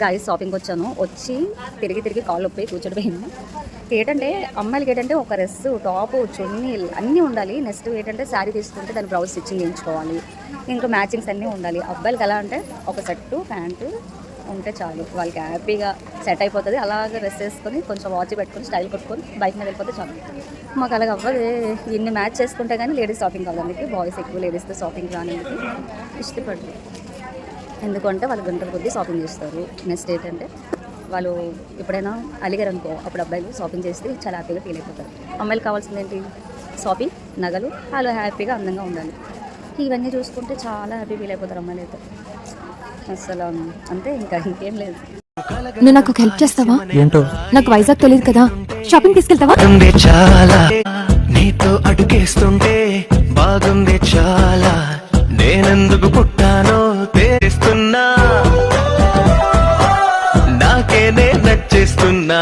Guys షాపింగ్కి వచ్చి తిరిగి తిరిగి కాళ్ళు ఒప్పి కూర్చోడిపోయింది. ఏంటంటే అమ్మాయిలకి ఏంటంటే ఒక డ్రెస్ టాప్ చున్నీ అన్నీ ఉండాలి. నెక్స్ట్ ఏంటంటే శారీ తీసుకుంటే దాని బ్లౌజ్ స్టిచ్చింగ్ చేయించుకోవాలి, ఇంకా మ్యాచింగ్స్ అన్నీ ఉండాలి. అబ్బాయిలకి ఎలా అంటే ఒక షర్టు ప్యాంటు ఉంటే చాలు, వాళ్ళకి హ్యాపీగా సెట్ అయిపోతుంది. అలాగే డ్రెస్ వేసుకొని కొంచెం వాచ్ పెట్టుకొని స్టైల్ కొట్టుకొని బైక్ మీద వెళ్ళిపోతే చాలు. మాకు అలాగ అవ్వదు. ఇన్ని మ్యాచ్ చేసుకుంటే కానీ లేడీస్ షాపింగ్ కావడానికి, బాయ్స్ ఎక్కువ లేడీస్తో షాపింగ్ రానికి ఇష్టపడరు. ఎందుకంటే వాళ్ళు గంటల కొద్దీ షాపింగ్ చేస్తారు. నెక్స్ట్ ఏంటంటే వాళ్ళు ఎప్పుడైనా అలిగారు అనుకో, అప్పుడు అబ్బాయిలు షాపింగ్ చేస్తే చాలా హ్యాపీగా ఫీల్ అయిపోతారు. అమ్మాయిలు కావాల్సింది ఏంటి? షాపింగ్, నగలు, వాళ్ళు హ్యాపీగా అందంగా ఉండాలి. ఇవన్నీ చూసుకుంటే చాలా హ్యాపీ ఫీల్ అయిపోతారు అమ్మాయిలు అయితే. అసలు అంతే, ఇంకా ఇంకేం లేదు. నువ్వు నాకు హెల్ప్ చేస్తావా? ఏంటో నాకు వైజాగ్ తెలియదు కదా, షాపింగ్ తీసుకెళ్తావా? చాలా నీతో అడుగేస్తుంటే బాగుంది చాలా, నేనెందుకు పుట్టానో తెస్తున్నా, నాకే నే నచ్చేస్తున్నా.